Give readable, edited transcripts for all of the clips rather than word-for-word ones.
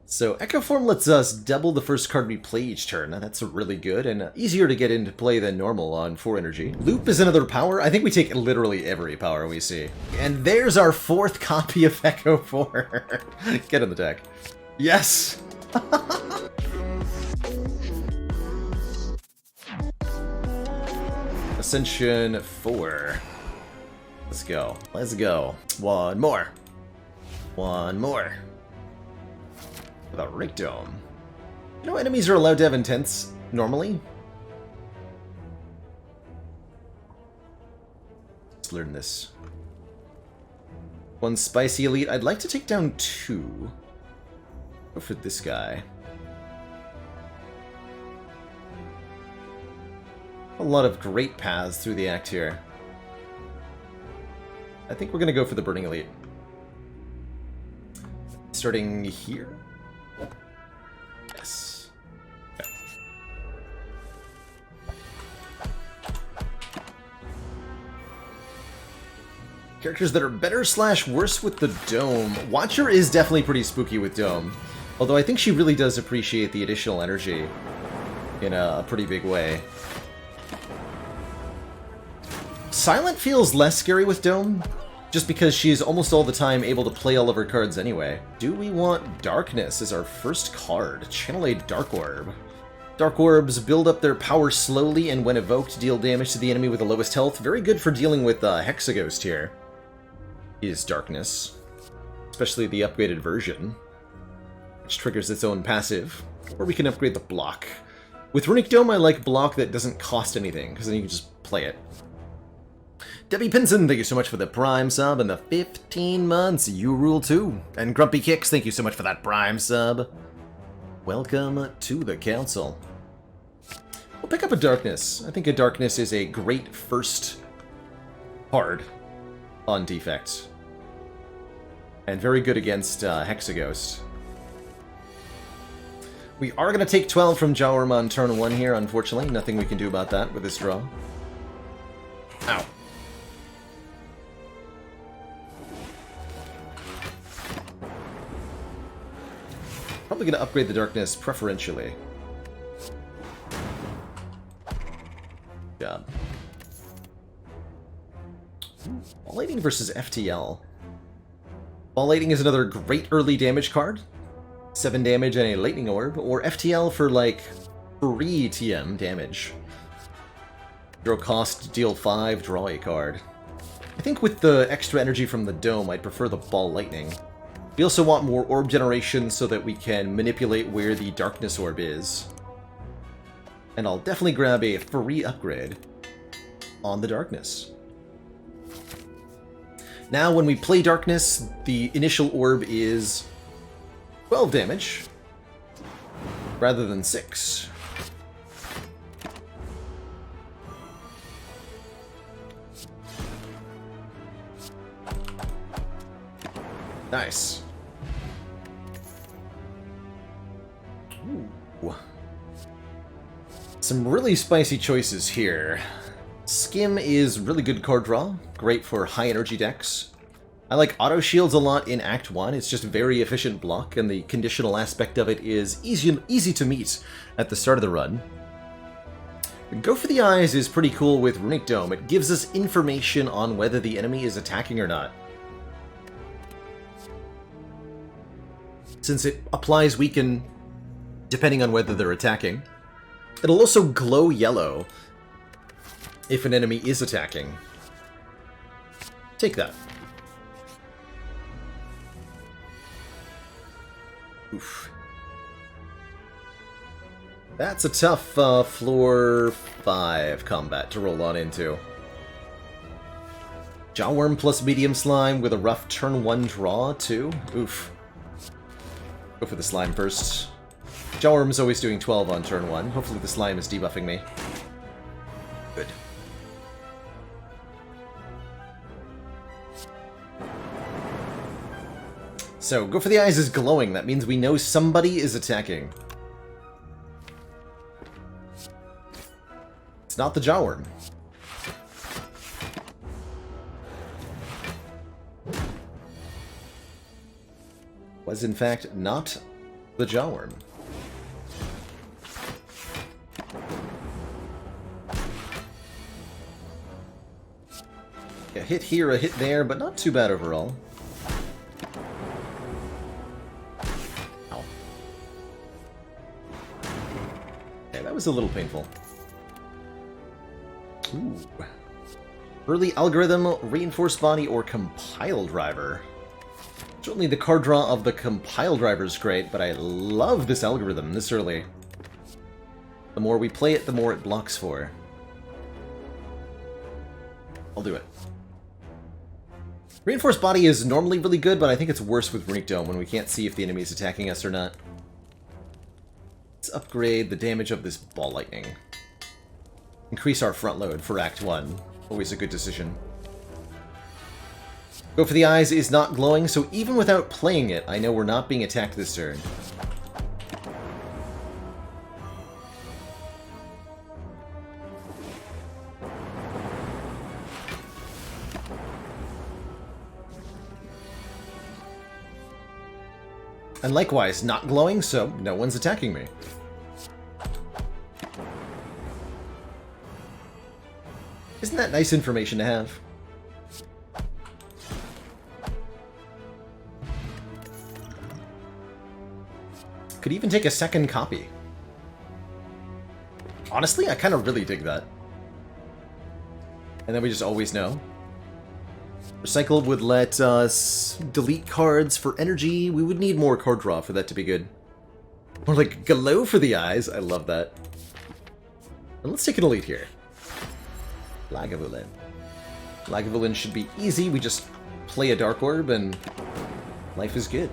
So Echo Form lets us double the first card we play each turn. That's really good and easier to get into play than normal on 4 energy. Loop is another power. I think we take literally every power we see. And there's our 4th copy of Echo Form. Get in the deck. Yes! Ascension 4. Let's go. Let's go. One more. One more. The Runic Dome. You know, enemies are allowed to have intents normally. Let's learn this. 1 spicy elite. I'd like to take down 2. Go for this guy. A lot of great paths through the act here. I think we're going to go for the Burning Elite. Starting here. Yes. Okay. Characters that are better / worse with the Dome. Watcher is definitely pretty spooky with Dome. Although I think she really does appreciate the additional energy in a pretty big way. Silent feels less scary with Dome, just because she's almost all the time able to play all of her cards anyway. Do we want Darkness as our first card? Channel a Dark Orb. Dark Orbs build up their power slowly and when evoked deal damage to the enemy with the lowest health. Very good for dealing with Hexaghost here. Is Darkness. Especially the upgraded version, which triggers its own passive. Or we can upgrade the block. With Runic Dome I like block that doesn't cost anything, because then you can just play it. Debbie Pinson, thank you so much for the Prime sub and the 15 months. You rule too. And Grumpy Kicks, thank you so much for that Prime sub. Welcome to the Council. We'll pick up a Darkness. I think a Darkness is a great first card on Defect. And very good against Hexaghost. We are going to take 12 from Jawworm on turn 1 here, unfortunately. Nothing we can do about that with this draw. Ow. Probably going to upgrade the Darkness preferentially. Good job. Ball Lightning versus FTL. Ball Lightning is another great early damage card. 7 damage and a Lightning Orb, or FTL for like free TM damage. Zero cost, deal 5, draw a card. I think with the extra energy from the Dome, I'd prefer the Ball Lightning. We also want more orb generation so that we can manipulate where the Darkness Orb is. And I'll definitely grab a free upgrade on the Darkness. Now when we play Darkness, the initial orb is 12 damage rather than 6. Nice. Ooh. Some really spicy choices here. Skim is really good card draw, great for high energy decks. I like Auto Shields a lot in Act 1, it's just very efficient block, and the conditional aspect of it is easy to meet at the start of the run. Go for the Eyes is pretty cool with Runic Dome. It gives us information on whether the enemy is attacking or not. Since it applies Weaken depending on whether they're attacking. It'll also glow yellow if an enemy is attacking. Take that. Oof. That's a tough floor 5 combat to roll on into. Jawworm plus Medium Slime with a rough turn 1 draw, too. Oof. Go for the Slime first. Jawworm's always doing 12 on turn 1. Hopefully the Slime is debuffing me. Good. So, Go for the Eyes is glowing. That means we know somebody is attacking. It's not the Jawworm. Was in fact not the Jawworm. A hit here, a hit there, but not too bad overall. Ow. Okay, that was a little painful. Ooh. Early Algorithm, Reinforced Body, or Compile Driver. Certainly the card draw of the Compile Driver is great, but I love this Algorithm this early. The more we play it, the more it blocks for. I'll do it. Reinforced Body is normally really good, but I think it's worse with Runic Dome when we can't see if the enemy is attacking us or not. Let's upgrade the damage of this Ball Lightning. Increase our front load for Act 1. Always a good decision. Go for the Eyes is not glowing, so even without playing it, I know we're not being attacked this turn. And likewise, not glowing, so no one's attacking me. Isn't that nice information to have? Could even take a second copy. Honestly, I kind of really dig that. And then we just always know. Recycled would let us delete cards for energy. We would need more card draw for that to be good. Or like glow for the eyes. I love that. And let's take an elite here. Lagavulin. Lagavulin should be easy. We just play a Dark Orb and life is good.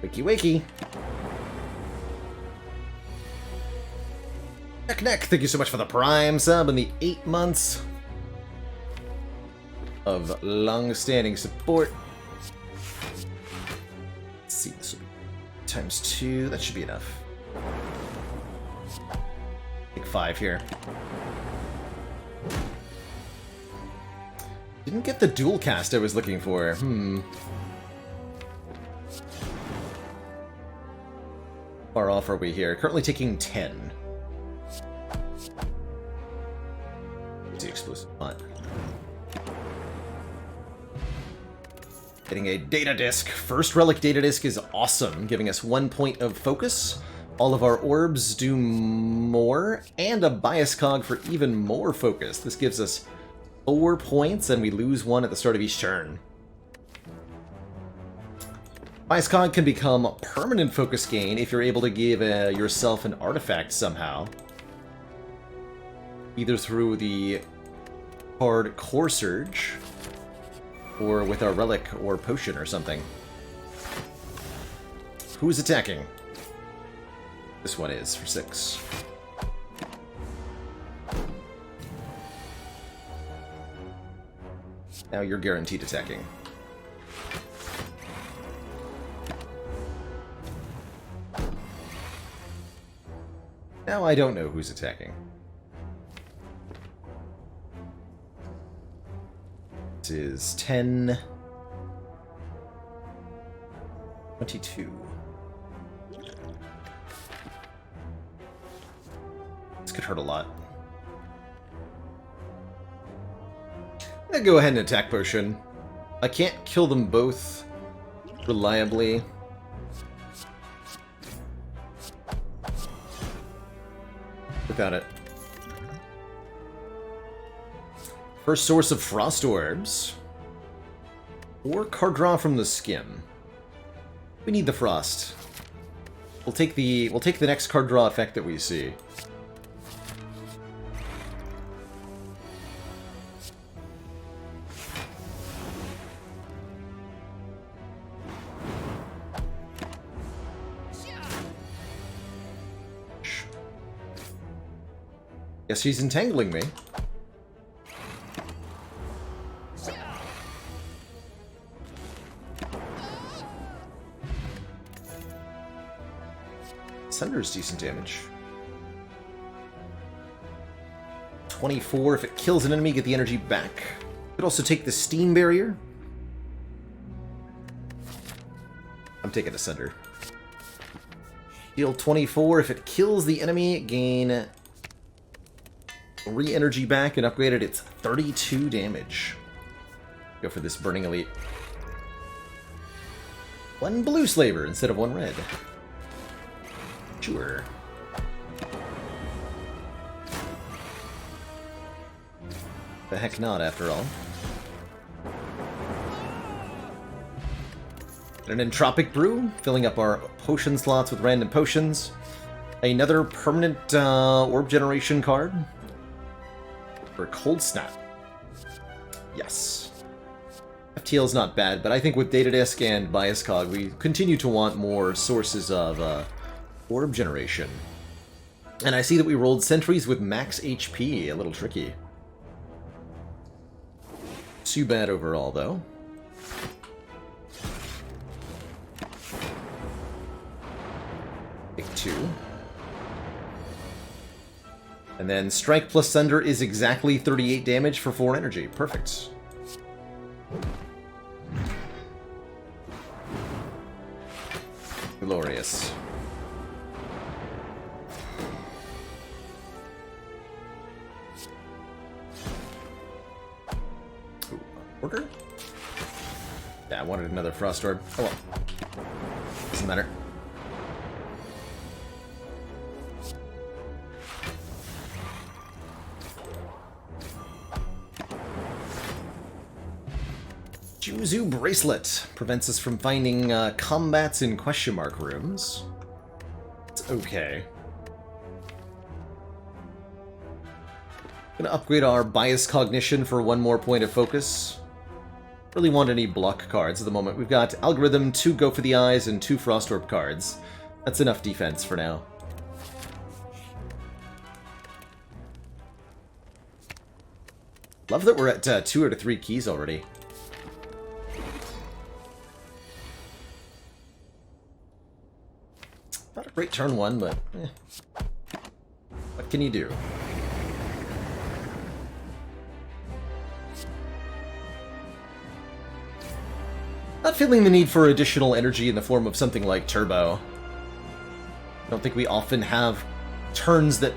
Wakey wakey. Neck, thank you so much for the Prime sub and the 8 months of long-standing support. Let's see, this will be ×2. That should be enough. Take 5 here. Didn't get the dual cast I was looking for. Far off are we here? Currently taking 10. It's the explosive hunt. Getting a data disc. First relic data disc is awesome, giving us 1 point of focus. All of our orbs do more, and a bias cog for even more focus. This gives us 4 points, and we lose 1 at the start of each turn. Bias cog can become a permanent focus gain if you're able to give yourself an artifact somehow. Either through the card Core Surge, or with our relic or potion or something. Who's attacking? This one is for 6. Now you're guaranteed attacking. Now I don't know who's attacking. This is 10... 22. This could hurt a lot. I'm gonna go ahead and attack potion. I can't kill them both reliably. Without it. First source of Frost Orbs. Or card draw from the Skim. We need the Frost. We'll take the next card draw effect that we see. Guess she's entangling me. Sunder's decent damage. 24. If it kills an enemy, get the energy back. Could also take the steam barrier. I'm taking Ascender. Heal 24. If it kills the enemy, gain 3 energy back and upgrade it. It's 32 damage. Go for this Burning Elite. 1 blue slaver instead of 1 red. Sure. The heck not, after all. An Entropic Brew, filling up our potion slots with random potions. Another permanent orb generation card. For Cold Snap. Yes. FTL is not bad, but I think with Data Disk and Bias Cog, we continue to want more sources of orb generation. And I see that we rolled sentries with max HP, a little tricky. Too bad overall, though. Take 2. And then Strike plus Thunder is exactly 38 damage for 4 energy. Perfect. Glorious. Ooh, order? Yeah, I wanted another Frost Orb. Oh well. Doesn't matter. Juzu Bracelet prevents us from finding combats in question mark rooms. It's okay. Gonna upgrade our Bias Cognition for 1 more point of focus. Really want any block cards at the moment. We've got Algorithm, 2 Go for the Eyes, and 2 Frost Orb cards. That's enough defense for now. Love that we're at 2 out of 3 keys already. Not a great turn 1, but what can you do? Not feeling the need for additional energy in the form of something like Turbo. I don't think we often have turns that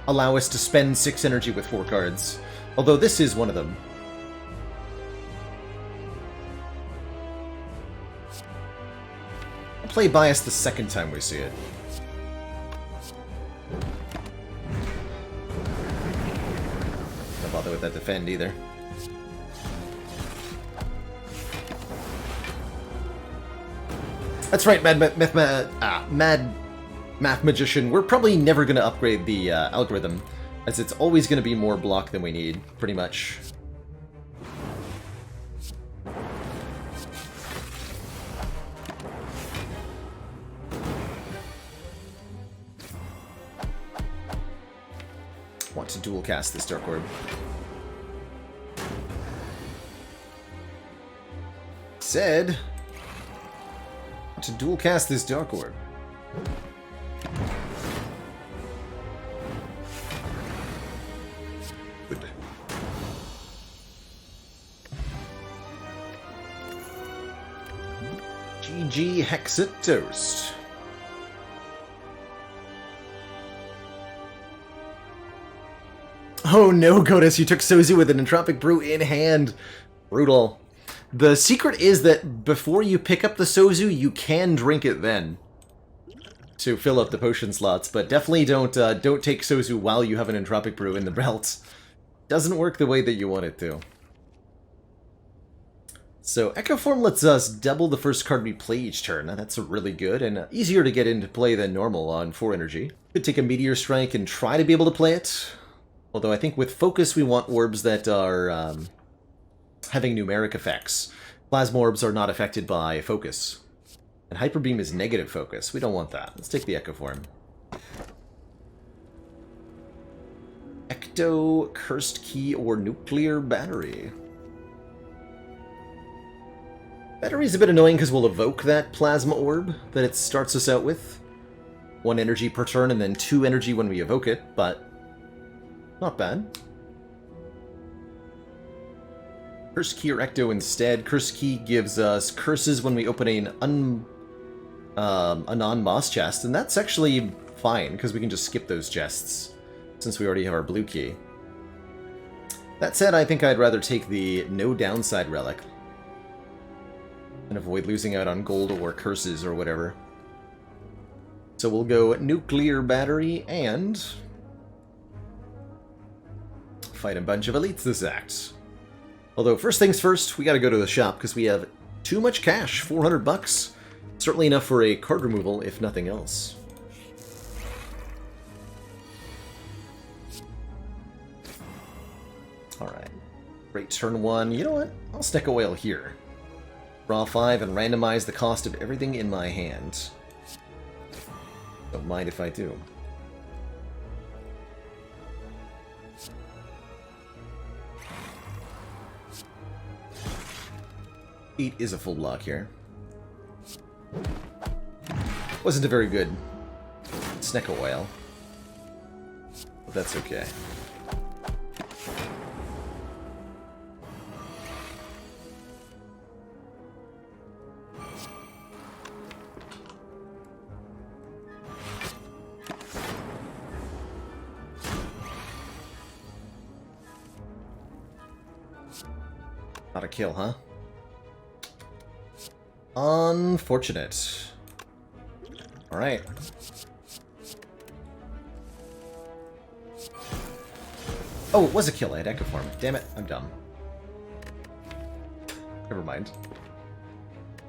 allow us to spend 6 energy with 4 cards, although this is one of them. I'll play Bias the second time we see it. Don't bother with that defend either. That's right, Mad Math Magician. We're probably never going to upgrade the algorithm, as it's always going to be more block than we need, pretty much. Want to dual cast this Dark Orb. Said... to dual cast this Dark Orb. Good. GG Hexit Toast. Oh no, Godus, you took Sozu with an Entropic Brew in hand. Brutal. The secret is that before you pick up the Sozu, you can drink it then to fill up the potion slots, but definitely don't take Sozu while you have an Entropic Brew in the belt. Doesn't work the way that you want it to. So Echo Form lets us double the first card we play each turn. Now, that's really good and easier to get into play than normal on 4 energy. Could take a Meteor Strike and try to be able to play it. Although I think with Focus we want orbs that are having numeric effects. Plasma orbs are not affected by focus. And Hyper Beam is negative focus. We don't want that. Let's take the Echo Form. Ecto, Cursed Key, or Nuclear Battery. Battery's a bit annoying because we'll evoke that Plasma Orb that it starts us out with. 1 energy per turn and then 2 energy when we evoke it, but not bad. Curse Key or Ecto instead. Curse Key gives us curses when we open a non-moss chest, and that's actually fine, because we can just skip those chests, since we already have our blue key. That said, I think I'd rather take the no downside relic, and avoid losing out on gold or curses or whatever. So we'll go nuclear battery and fight a bunch of elites this act. Although, first things first, we gotta go to the shop, because we have too much cash, 400 bucks. Certainly enough for a card removal, if nothing else. Alright. Great turn 1. You know what? I'll stick a whale here. Draw 5 and randomize the cost of everything in my hand. Don't mind if I do. Eight is a full block here. Wasn't a very good Sneckle Whale, but that's okay. Not a kill, huh? Unfortunate. Alright. Oh, it was a kill. I had Echo Form. Damn it, I'm dumb. Never mind.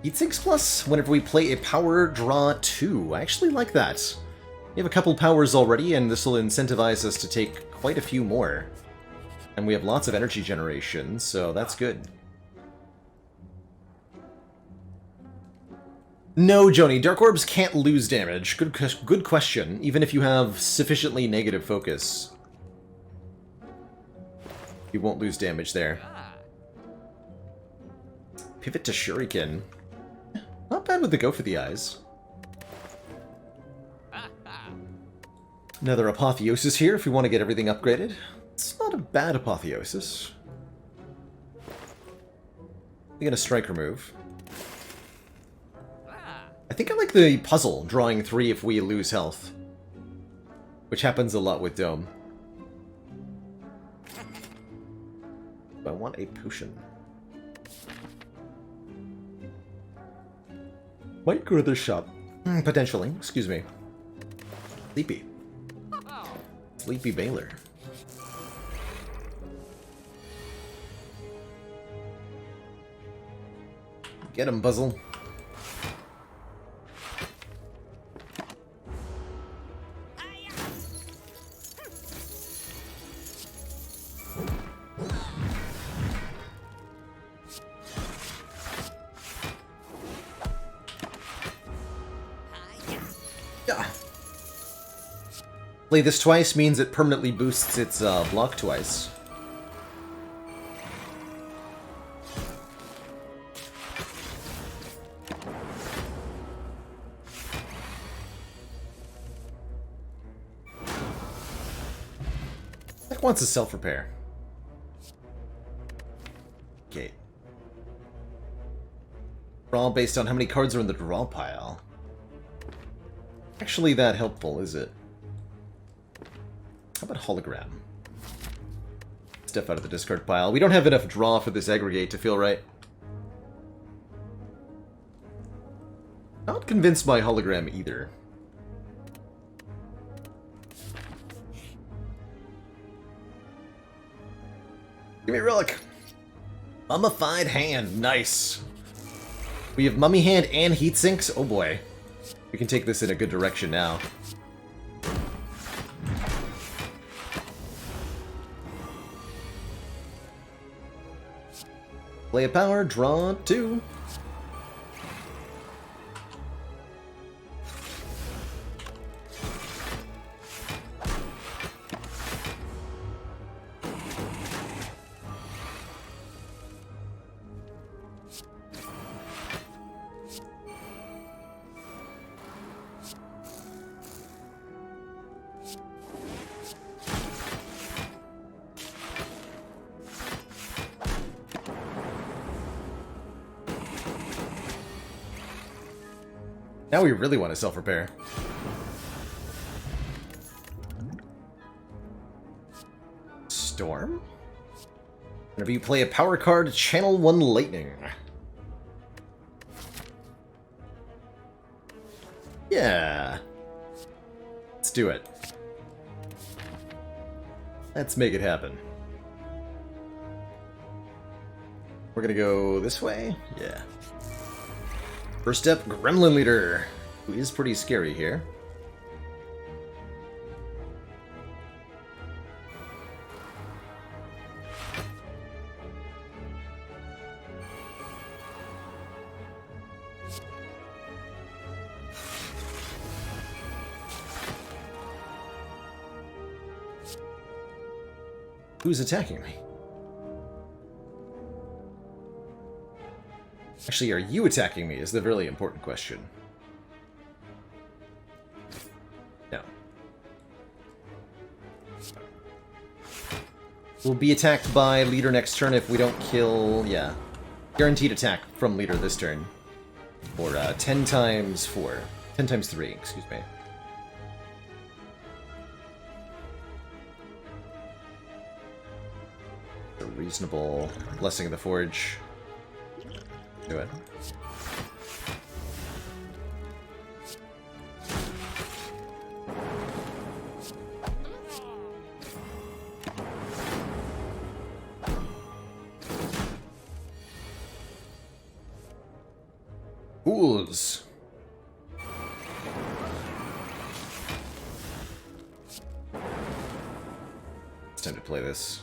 Heat Sinks Plus, whenever we play a power, draw 2. I actually like that. We have a couple powers already, and this will incentivize us to take quite a few more. And we have lots of energy generation, so that's good. No, Joni, Dark Orbs can't lose damage. Good question, even if you have sufficiently negative focus. You won't lose damage there. Pivot to Shuriken. Not bad with the go for the eyes. Another Apotheosis here if we want to get everything upgraded. It's not a bad Apotheosis. We get a Strike Remove. I think I like the puzzle, drawing 3 if we lose health. Which happens a lot with Dome. But I want a potion. Might go to the shop. Potentially, excuse me. Sleepy. Sleepy Baylor. Get him, Puzzle. Play this twice means it permanently boosts its block twice. That wants a self-repair. Okay. Draw based on how many cards are in the draw pile. Actually that helpful, is it? How about hologram? Step out of the discard pile. We don't have enough draw for this aggregate to feel right. Not convinced by hologram either. Give me a relic. Mummified Hand. Nice. We have Mummy Hand and Heat Sinks. Oh boy. We can take this in a good direction now. Play a power, draw 2. Now we really want to self-repair. Storm? Whenever you play a power card, channel 1 lightning. Yeah. Let's do it. Let's make it happen. We're gonna go this way? Yeah. First up, Gremlin Leader, who is pretty scary here. Who's attacking me? Actually, are you attacking me is the really important question. No. We'll be attacked by leader next turn if we don't kill... yeah. Guaranteed attack from leader this turn. Or 10 times 4. 10 times 3, excuse me. A reasonable Blessing of the Forge. Do it. Fools. It's time to play this.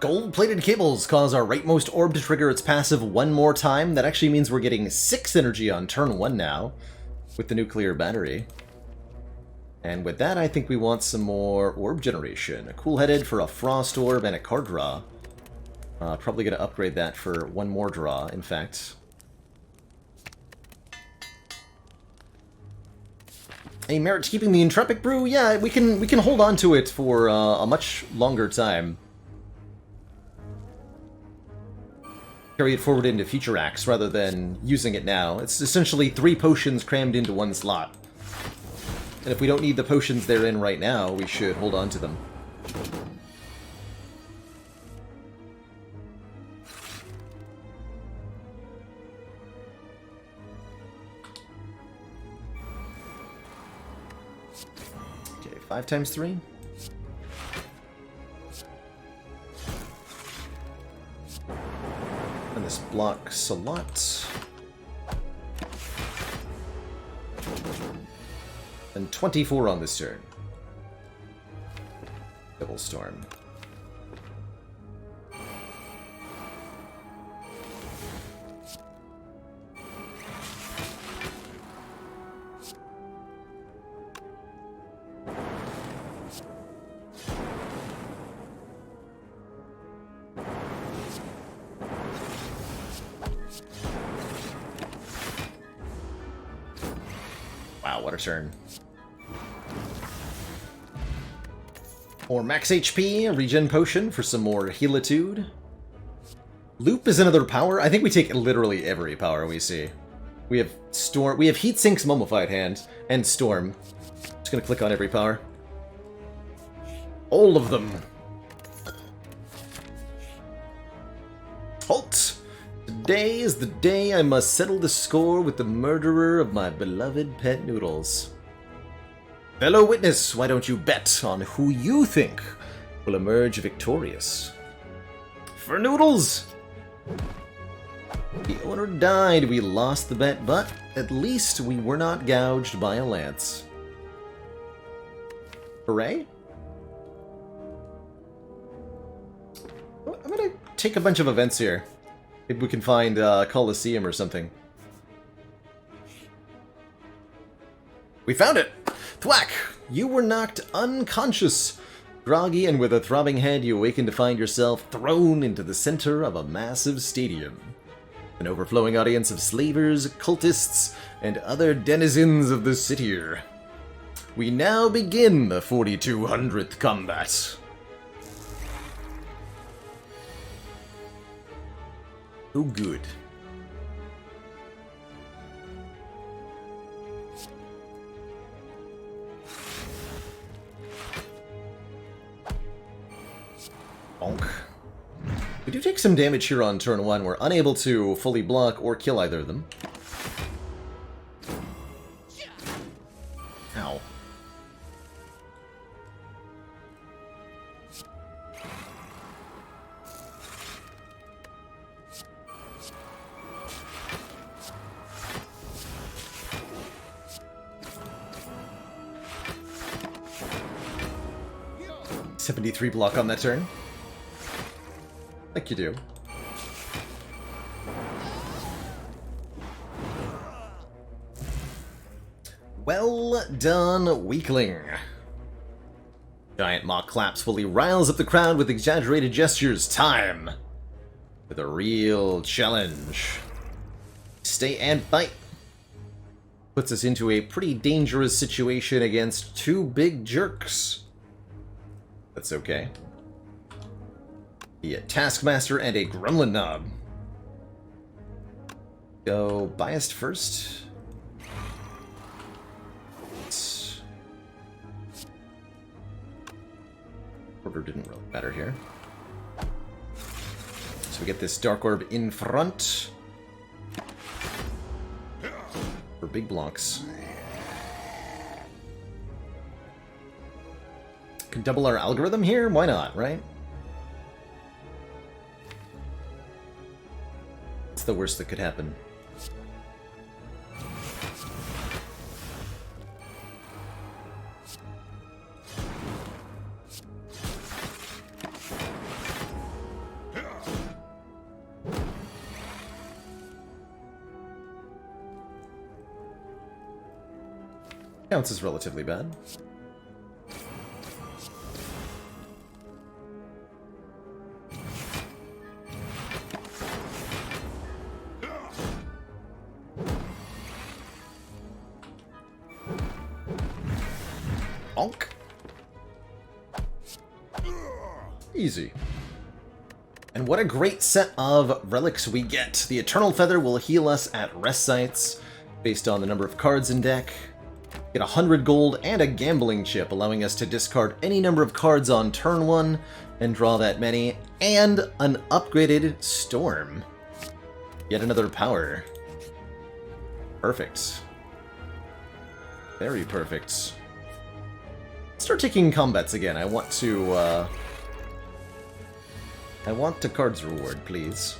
Gold-plated cables cause our rightmost orb to trigger its passive one more time. That actually means we're getting 6 energy on turn 1 now, with the nuclear battery. And with that, I think we want some more orb generation. A cool-headed for a frost orb and a card draw. Probably going to upgrade that for one more draw, in fact. Any merit to keeping the Entropic Brew? Yeah, we can hold on to it for a much longer time. Carry it forward into future acts rather than using it now. It's essentially 3 potions crammed into 1 slot. And if we don't need the potions they're in right now, we should hold on to them. Okay, 5 times 3. And this blocks a lot. And 24 on this turn. Double Storm. Wow, what a turn. More max HP, a regen potion for some more healitude. Loop is another power. I think we take literally every power we see. We have Storm, we have Heatsink's Mummified Hand, and Storm. Just gonna click on every power. All of them. Halt! Today is the day I must settle the score with the murderer of my beloved pet Noodles. Fellow witness, why don't you bet on who you think will emerge victorious? For Noodles! The owner died, we lost the bet, but at least we were not gouged by a lance. Hooray? I'm gonna take a bunch of events here. Maybe we can find Colosseum or something. We found it! Thwack! You were knocked unconscious. Groggy and with a throbbing head, you awaken to find yourself thrown into the center of a massive stadium. An overflowing audience of slavers, cultists, and other denizens of the city. We now begin the 4200th combat. Oh, good. Bonk. We do take some damage here on turn 1. We're unable to fully block or kill either of them. Ow. .73 block on that turn. Like you do. Well done, weakling. Giant mock claps fully riles up the crowd with exaggerated gestures. Time for the real challenge. Stay and fight. Puts us into a pretty dangerous situation against two big jerks. That's okay. A Taskmaster and a Gremlin Knob. Go biased first. Order didn't really matter here. So we get this Dark Orb in front. For big blocks. Can double our algorithm here? Why not, right? It's the worst that could happen. Counts as relatively bad. Bonk. Easy. And what a great set of relics we get. The Eternal Feather will heal us at rest sites based on the number of cards in deck. Get 100 gold and a gambling chip, allowing us to discard any number of cards on turn 1 and draw that many. And an upgraded Storm. Yet another power. Perfect. Very perfect. Start taking combats again. I want to cards reward, please.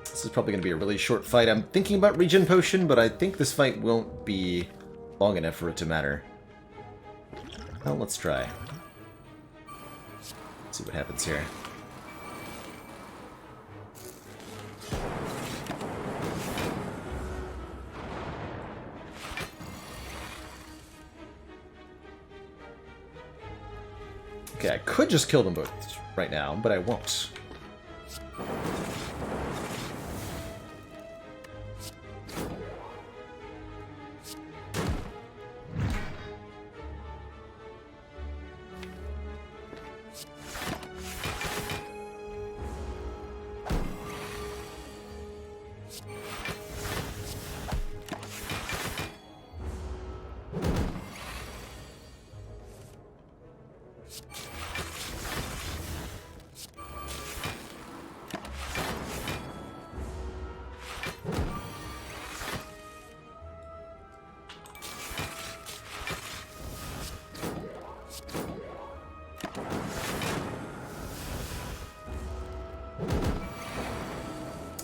This is probably going to be a really short fight. I'm thinking about Regen Potion, but I think this fight won't be long enough for it to matter. Well, let's try. Let's see what happens here. Okay, I could just kill them both right now, but I won't.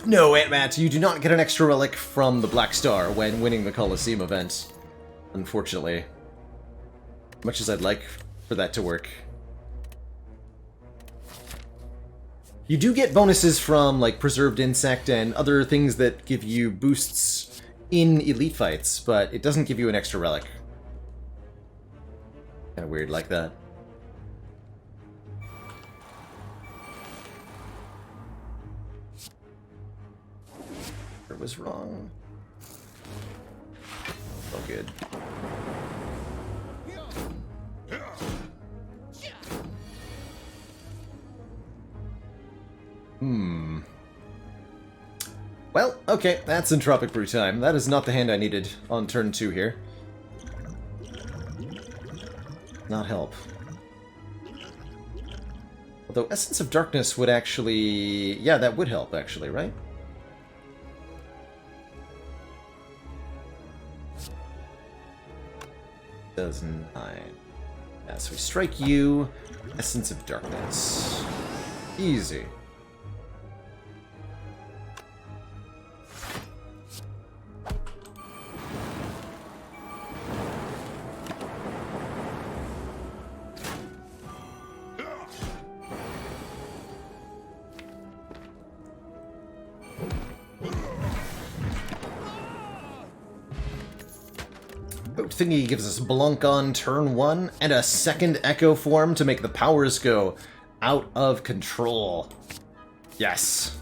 No, Ant-Matt, you do not get an extra relic from the Black Star when winning the Colosseum event. Unfortunately. Much as I'd like for that to work. You do get bonuses from, like, Preserved Insect and other things that give you boosts in elite fights, but it doesn't give you an extra relic. Kinda weird like that. card was wrong. Oh, good. Well, okay, that's Entropic Brew time. That is not the hand I needed on turn 2 here. Not help. Although Essence of Darkness would actually... Yeah, that would help, actually, right? Does 9. Yeah, so we strike you. Essence of Darkness. Easy. Boat Thingy gives us Blunk on turn 1, and a second Echo Form to make the powers go out of control. Yes.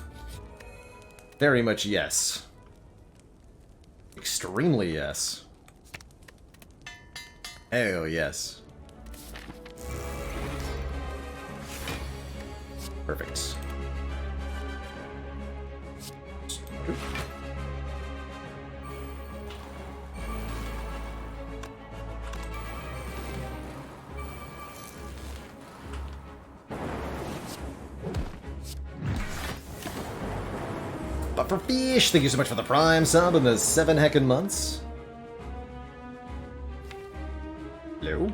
Very much yes. Extremely yes. Oh, yes. Perfect. But for Fish, thank you so much for the Prime sub and the 7 heckin' months. Hello?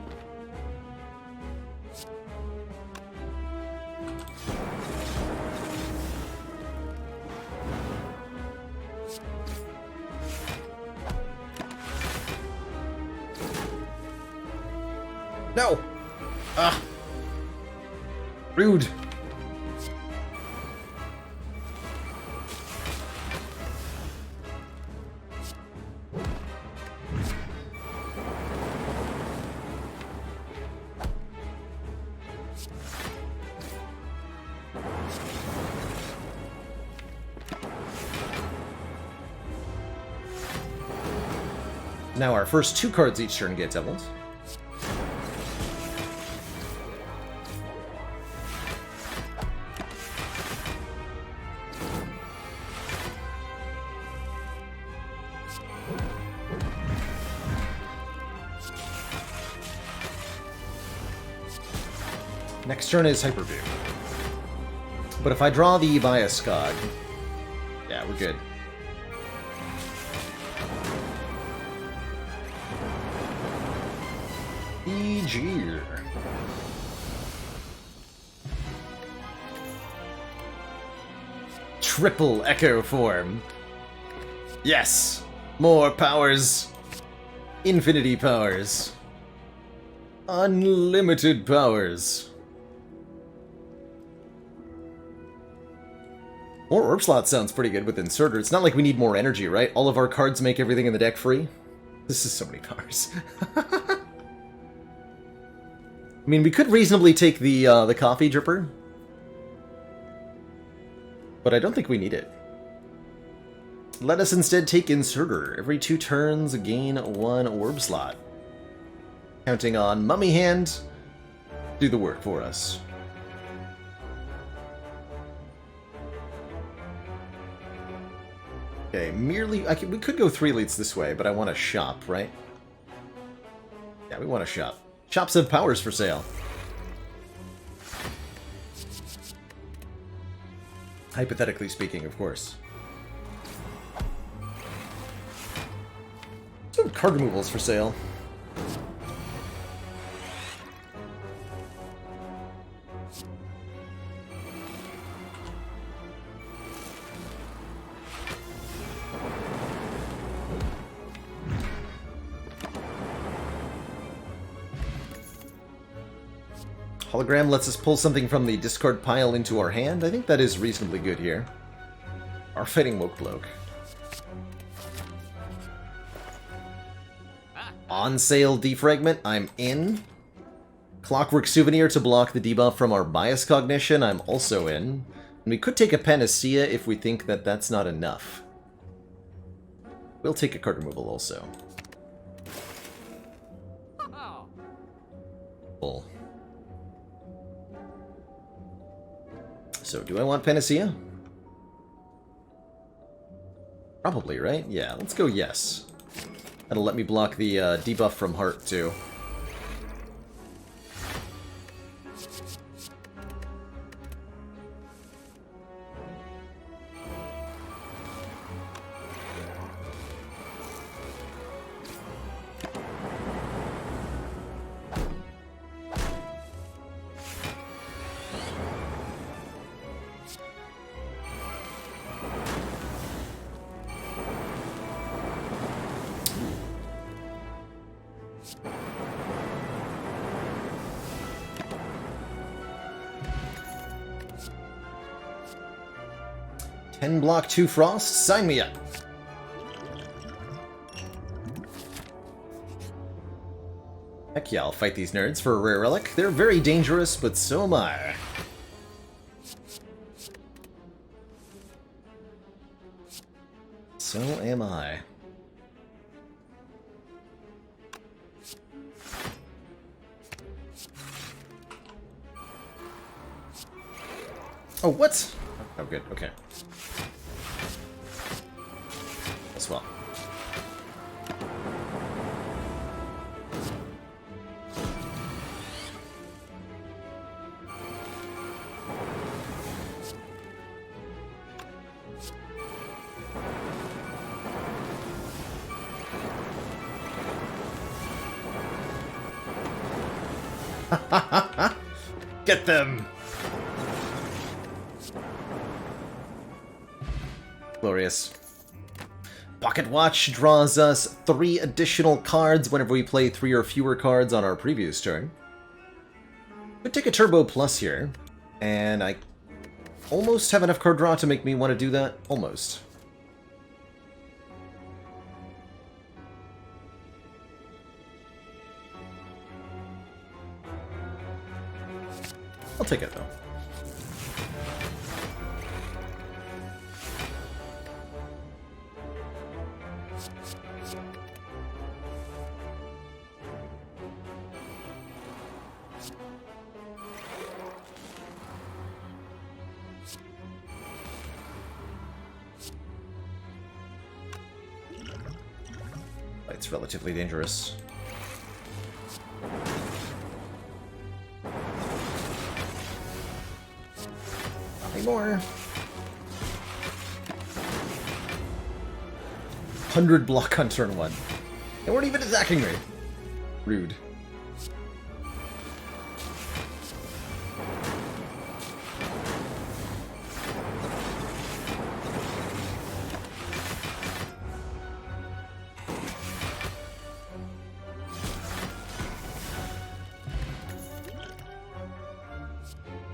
No! Ah! Rude! Now our first 2 cards each turn get doubled. Next turn is Hyper View. But if I draw the Bioscog, yeah, we're good. EG. Triple Echo Form. Yes! More powers. Infinity powers. Unlimited powers. More Orb Slot sounds pretty good with Inserter. It's not like we need more energy, right? All of our cards make everything in the deck free. This is so many powers. I mean, we could reasonably take the Coffee Dripper, but I don't think we need it. Let us instead take Inserter. Every 2 turns, gain 1 Orb Slot. Counting on Mummy Hand, do the work for us. Okay, merely... we could go 3 elites this way, but I want to shop, right? Yeah, we want to shop. Shops have powers for sale. Hypothetically speaking, of course. Some card removals for sale. Hologram lets us pull something from the discard pile into our hand. I think that is reasonably good here. Our Fighting Woke Bloke. On sale Defragment, I'm in. Clockwork Souvenir to block the debuff from our Bias Cognition, I'm also in. And we could take a Panacea if we think that that's not enough. We'll take a card removal also. Cool. So, do I want Panacea? Probably, right? Yeah, let's go yes. That'll let me block the debuff from Heart, too. Block 2 Frost, sign me up. Heck yeah, I'll fight these nerds for a rare relic. They're very dangerous, but so am I. So am I. Oh, what? Oh, good, okay. As well. Get them! Glorious. Pocket Watch draws us 3 additional cards whenever we play 3 or fewer cards on our previous turn. Could take a Turbo Plus here, and I almost have enough card draw to make me want to do that. Almost. I'll take it, though. It's relatively dangerous. Nothing more. 100 block on turn 1. They weren't even attacking me. Rude.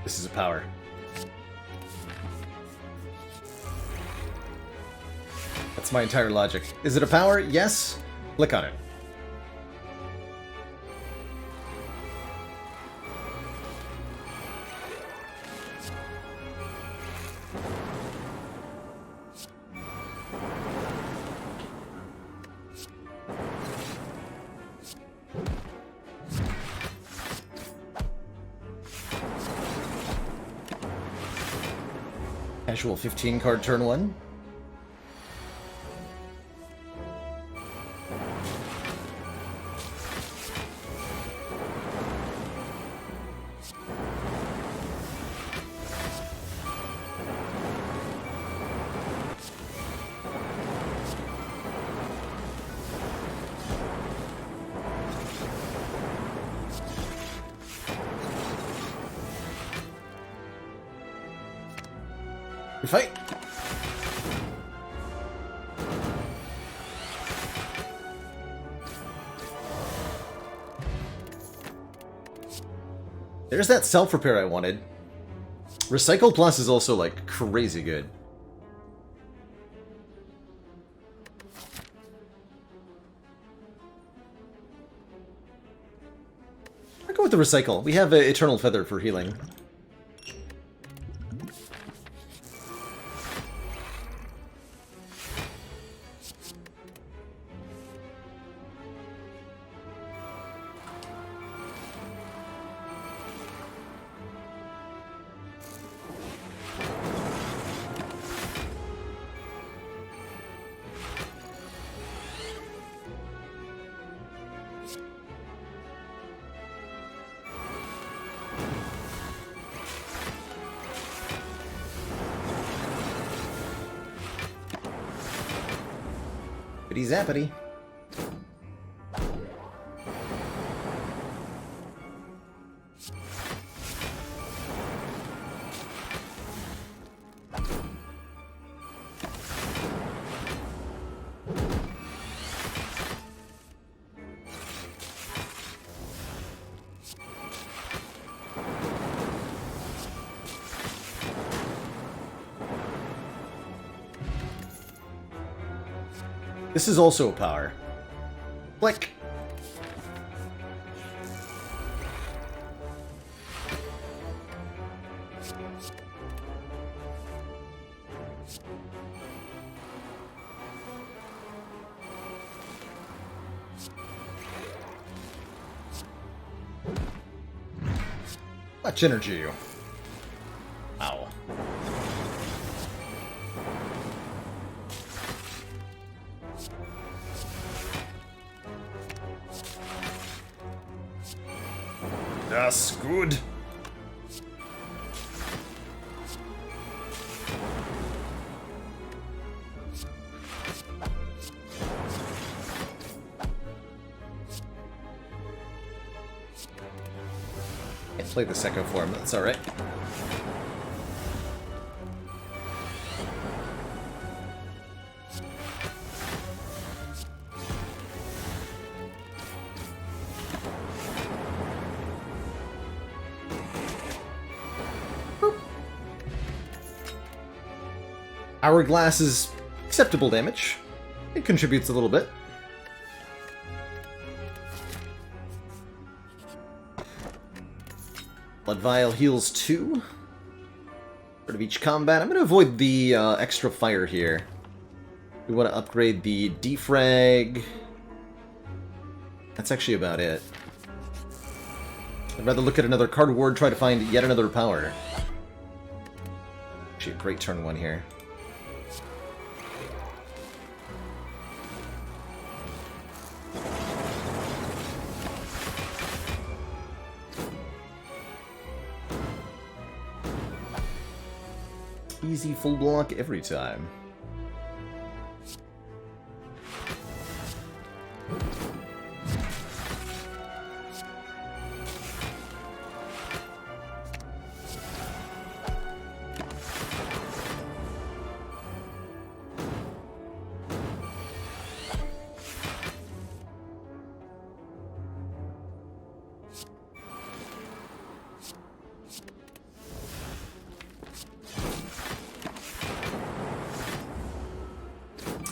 This is a power. That's my entire logic. Is it a power? Yes. Click on it. Casual 15 card turn 1. Fight! There's that self-repair I wanted. Recycle Plus is also, like, crazy good. I'll go with the Recycle. We have Eternal Feather for healing. Zippity zappity. This is also a power. Click. Much energy. Ow. That's good. Can't play the second form, that's alright. Hourglass is acceptable damage. It contributes a little bit. Blood Vial heals 2. Part of each combat. I'm going to avoid the extra fire here. We want to upgrade the defrag. That's actually about it. I'd rather look at another card ward, try to find yet another power. Actually, a great turn 1 here. Easy full block every time.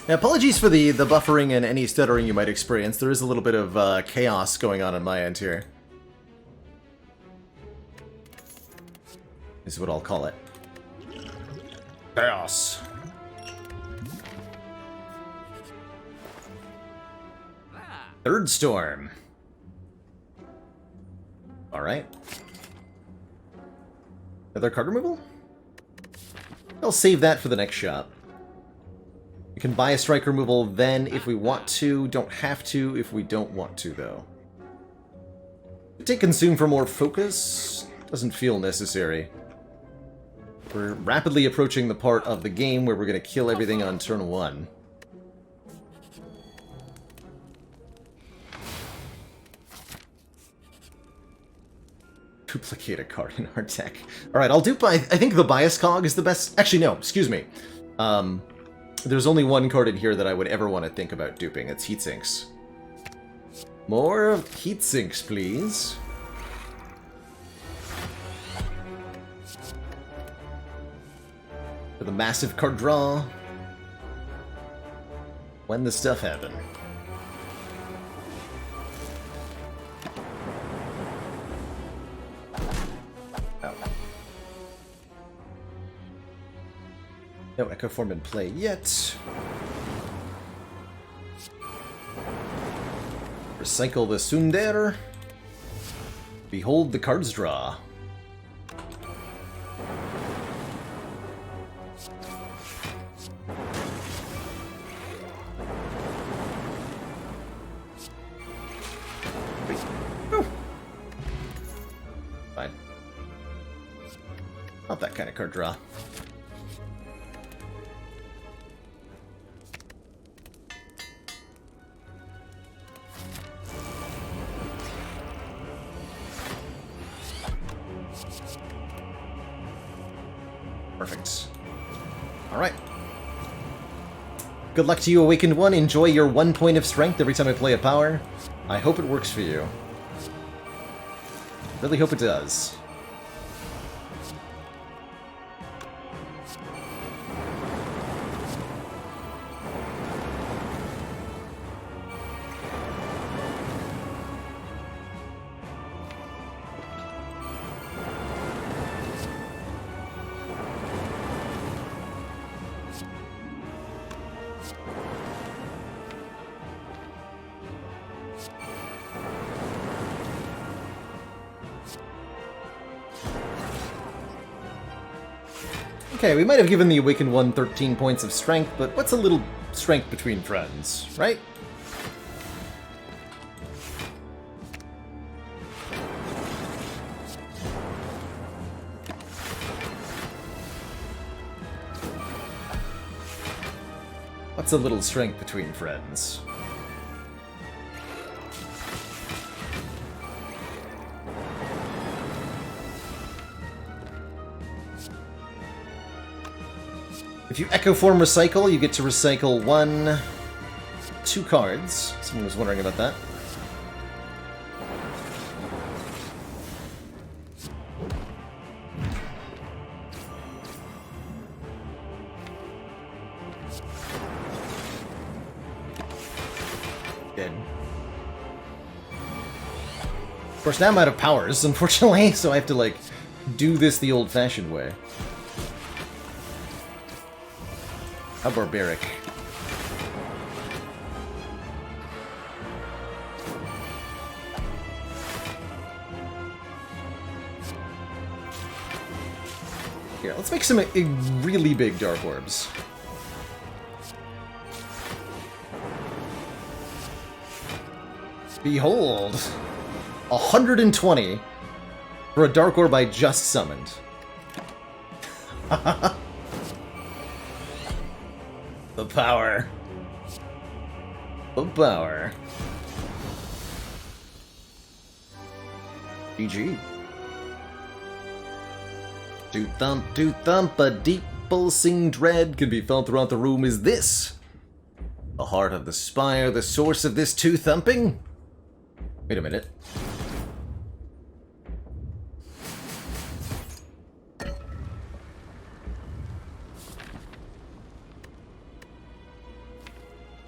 Yeah, apologies for the buffering and any stuttering you might experience. There is a little bit of chaos going on my end here. Is what I'll call it. Chaos. Third Storm. Alright. Another card removal? I'll save that for the next shop. We can buy a strike removal then if we want to. Don't have to if we don't want to, though. Take Consume for more focus. Doesn't feel necessary. We're rapidly approaching the part of the game where we're going to kill everything on turn 1. Duplicate a card in our deck. Alright, I'll dupe. I think the Bias Cog is the best. Actually, no, excuse me. There's only one card in here that I would ever want to think about duping. It's Heatsinks. More Heatsinks, please. For the massive card draw. When the stuff happen. No Echo Form in play yet. Recycle the Sunder. Behold the cards draw. Oh. Fine. Not that kind of card draw. Perfect. Alright. Good luck to you, Awakened One. Enjoy your 1 point of strength every time I play a power. I hope it works for you. Really hope it does. Okay, we might have given the Awakened One 13 points of strength, but what's a little strength between friends, right? What's a little strength between friends? If you Echo Form Recycle, you get to recycle 2 cards. Someone was wondering about that. Dead. Of course, now I'm out of powers, unfortunately, so I have to, like, do this the old-fashioned way. How barbaric. Here, let's make some really big Dark Orbs. Behold! 120 for a Dark Orb I just summoned. The power. The power. GG. Do thump, a deep pulsing dread can be felt throughout the room. Is this the heart of the spire, the source of this two thumping? Wait a minute.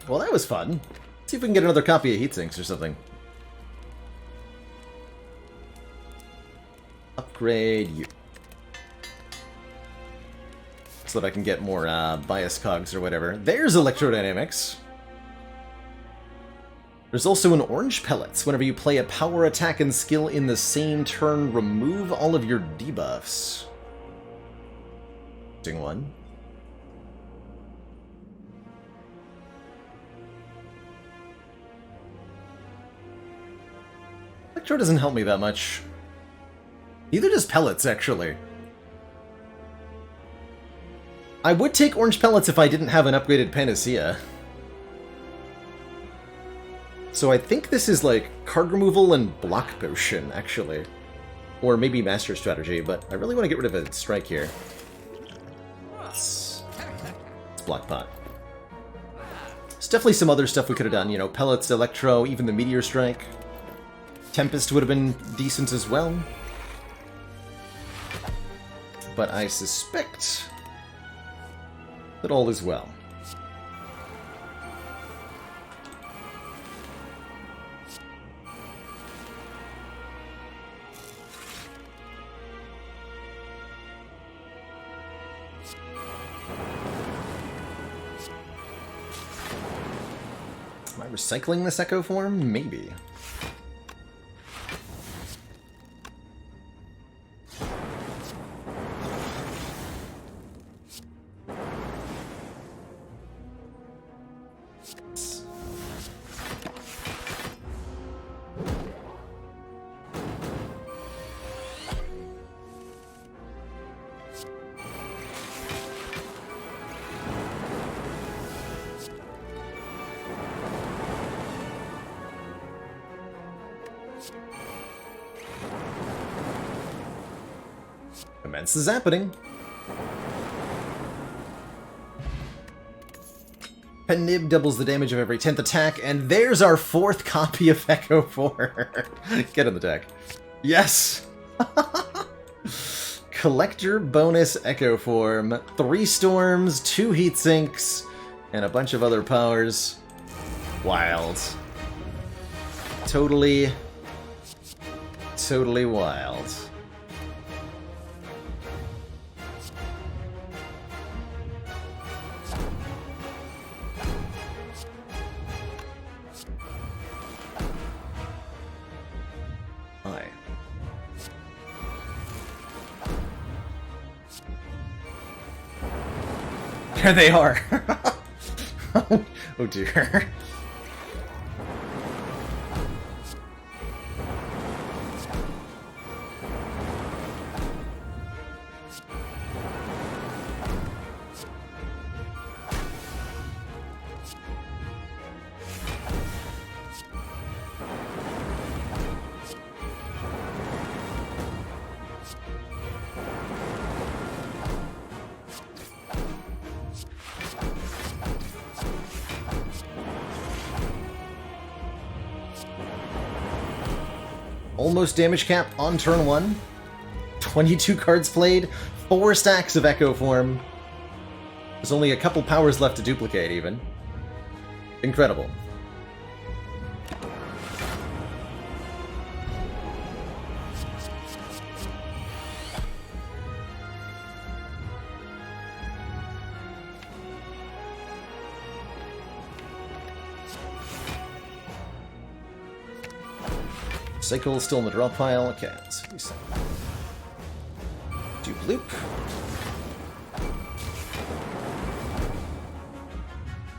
Well, that was fun. Let's see if we can get another copy of Heatsinks or something. Upgrade you. So that I can get more bias cogs or whatever. There's electrodynamics. There's also an orange pellets. Whenever you play a power attack and skill in the same turn, remove all of your debuffs. Doing one. Electro doesn't help me that much. Neither does pellets, actually. I would take orange pellets if I didn't have an upgraded Panacea. So I think this is like card removal and block potion, actually. Or maybe master strategy, but I really want to get rid of a strike here. It's block pot. There's definitely some other stuff we could have done, you know, pellets, electro, even the meteor strike. Tempest would have been decent as well. But I suspect that all is well. Am I recycling this Echo form? Maybe. Immense is happening. Penib doubles the damage of every 10th attack, and there's our 4th copy of Echo 4. Get in the deck. Yes! Collector bonus Echo Form, 3 Storms, 2 Heat Sinks, and a bunch of other powers. Wild. Totally wild. Aye. There they are! Oh dear. Almost damage cap on turn 1. 22 cards played, 4 stacks of Echo Form. There's only a couple powers left to duplicate, even. Incredible. Cycle still in the draw pile. Okay, let's reset. Do bloop.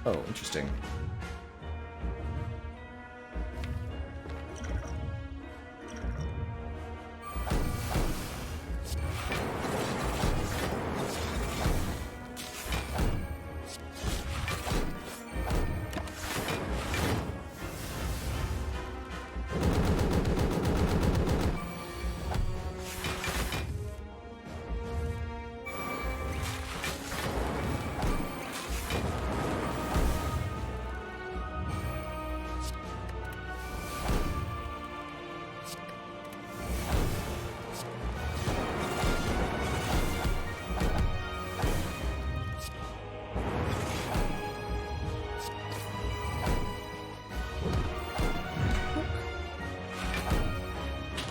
Oh, interesting.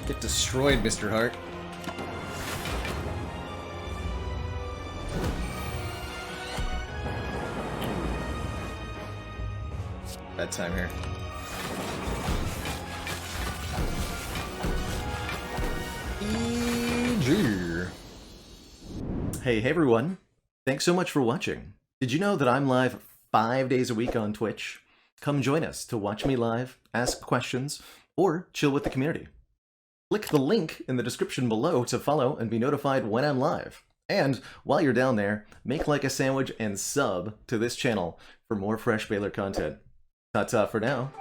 Get destroyed, Mr. Hart. Bad time here. EG. Hey everyone. Thanks so much for watching. Did you know that I'm live 5 days a week on Twitch? Come join us to watch me live, ask questions, or chill with the community. Click the link in the description below to follow and be notified when I'm live. And while you're down there, make like a sandwich and sub to this channel for more fresh Baylor content. Ta-ta for now.